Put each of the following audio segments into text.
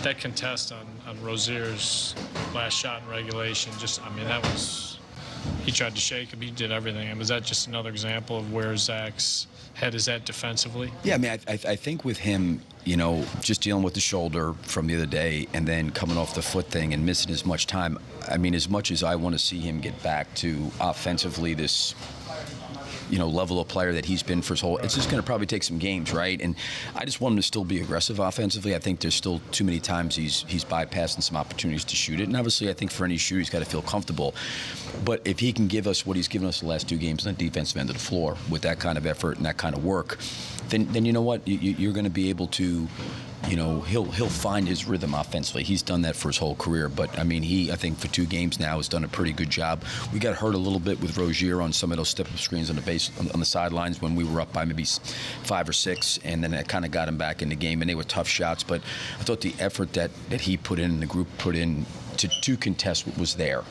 that contest on Rozier's last shot in regulation, that was, he tried to shake him. He did everything. And was that just another example of where Zach's head is at defensively? Yeah, I mean, I think with him, just dealing with the shoulder from the other day and then coming off the foot thing and missing as much time, I mean, as much as I want to see him get back to offensively this level of player that he's been for his whole, it's just going to probably take some games, right? And I just want him to still be aggressive offensively. I think there's still too many times he's bypassing some opportunities to shoot it. And obviously, I think for any shooter, he's got to feel comfortable. But if he can give us what he's given us the last 2 games on the defensive end of the floor with that kind of effort and that kind of work, then you know what? You're going to be able to, he'll find his rhythm offensively. He's done that for his whole career. But, I mean, I think for 2 games now has done a pretty good job. We got hurt a little bit with Rozier on some of those step-up screens on the sidelines when we were up by maybe 5 or 6, and then it kind of got him back in the game, and they were tough shots. But I thought the effort that he put in and the group put in to contest what was there.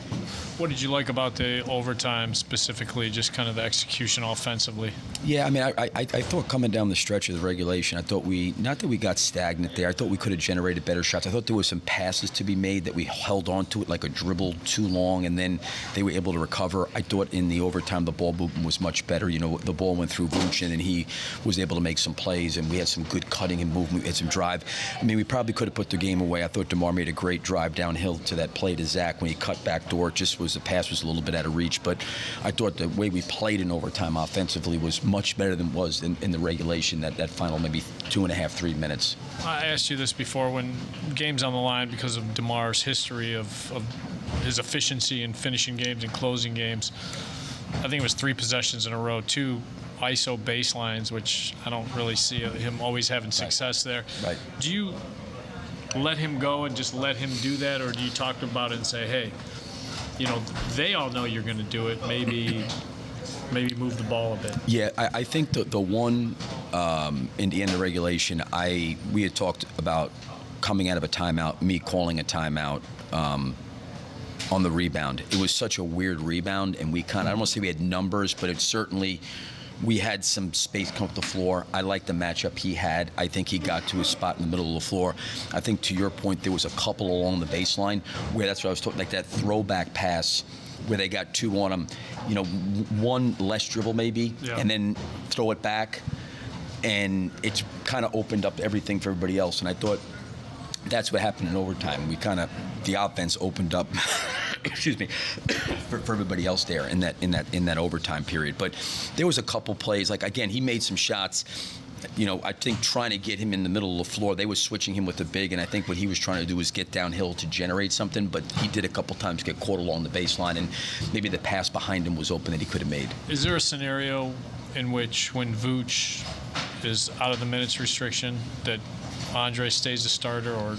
What did you like about the overtime specifically, just kind of the execution offensively? Yeah, I mean, I thought coming down the stretch of the regulation, I thought not that we got stagnant there. I thought we could have generated better shots. I thought there was some passes to be made that we held on to it like a dribble too long, and then they were able to recover. I thought in the overtime the ball movement was much better. The ball went through Vooch, and he was able to make some plays, and we had some good cutting and movement. We had some drive. I mean, we probably could have put the game away. I thought DeMar made a great drive downhill to that play to Zach when he cut back door. It just was, the pass was a little bit out of reach, but I thought the way we played in overtime offensively was much better than it was in the regulation, that final maybe 2.5, 3 minutes. I asked you this before, when games on the line, because of DeMar's history of his efficiency in finishing games and closing games, I think it was 3 possessions in a row, 2 ISO baselines, which I don't really see him always having success there. Right. Do you let him go and just let him do that, or do you talk about it and say, hey, they all know you're going to do it, maybe move the ball a bit? Yeah, I think the one in the end of regulation, we had talked about coming out of a timeout, me calling a timeout on the rebound. It was such a weird rebound, and I don't want to say we had numbers, but it certainly, we had some space come up the floor. I like the matchup he had. I think he got to his spot in the middle of the floor. I think, to your point, there was a couple along the baseline where that's what I was talking, like that throwback pass where they got 2 on him, one less dribble maybe, and then throw it back, and it's kind of opened up everything for everybody else. And I thought that's what happened in overtime. The offense opened up excuse me, for everybody else there in that overtime period. But there was a couple plays, like, again, he made some shots. I think trying to get him in the middle of the floor, they were switching him with the big, and I think what he was trying to do was get downhill to generate something, but he did a couple times get caught along the baseline, and maybe the pass behind him was open that he could have made. Is there a scenario in which, when Vooch is out of the minutes restriction, that Andre stays the starter, or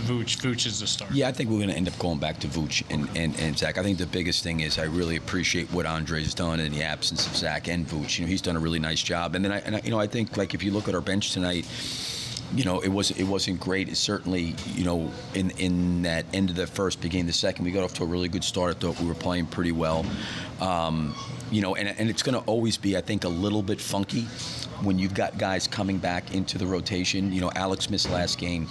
Vooch is the starter? Yeah, I think we're going to end up going back to Vooch and Zach. I think the biggest thing is I really appreciate what Andre's done in the absence of Zach and Vooch. He's done a really nice job. And then I think, like, if you look at our bench tonight, it wasn't great. It's certainly, in that end of the first, beginning of the second, we got off to a really good start. I thought we were playing pretty well. And it's going to always be, I think, a little bit funky when you've got guys coming back into the rotation. Alex missed last game.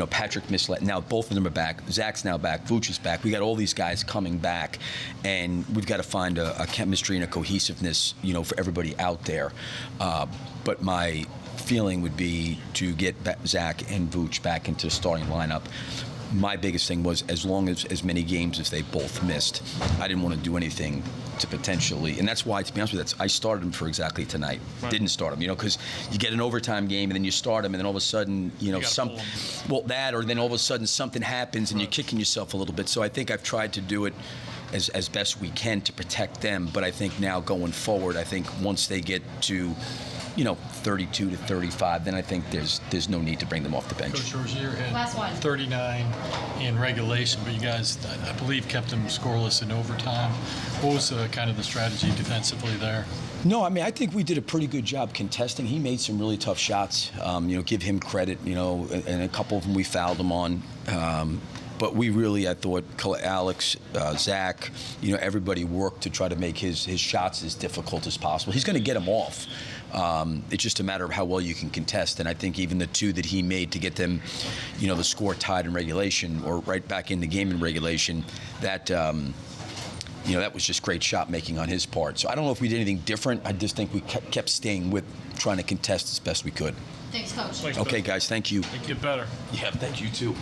Patrick missed. Now both of them are back. Zach's now back. Vooch is back. We got all these guys coming back, and we've got to find a chemistry and a cohesiveness, for everybody out there. But my feeling would be to get Zach and Vooch back into the starting lineup. My biggest thing was, as long as many games as they both missed, I didn't want to do anything to potentially, and that's why, to be honest with you, I started him for exactly tonight. Right. Didn't start him, because you get an overtime game and then you start him, and then all of a sudden, or then all of a sudden something happens and you're kicking yourself a little bit. So I think I've tried to do it as best we can to protect them. But I think now going forward, I think once they get to 32 to 35, then I think there's no need to bring them off the bench. Coach Rozier had 39 in regulation, but you guys, I believe, kept them scoreless in overtime. What was kind of the strategy defensively there? No, I mean, I think we did a pretty good job contesting. He made some really tough shots. Give him credit, and a couple of them we fouled him on. But we really, I thought, Alex, Zach, everybody worked to try to make his shots as difficult as possible. He's going to get them off. It's just a matter of how well you can contest. And I think even the two that he made to get them, the score tied in regulation or right back in the game in regulation, that that was just great shot making on his part. So I don't know if we did anything different. I just think we kept staying with trying to contest as best we could. Thanks, Coach. Thanks, Okay, Bill. guys, thank you. Get better. Yeah, thank you too.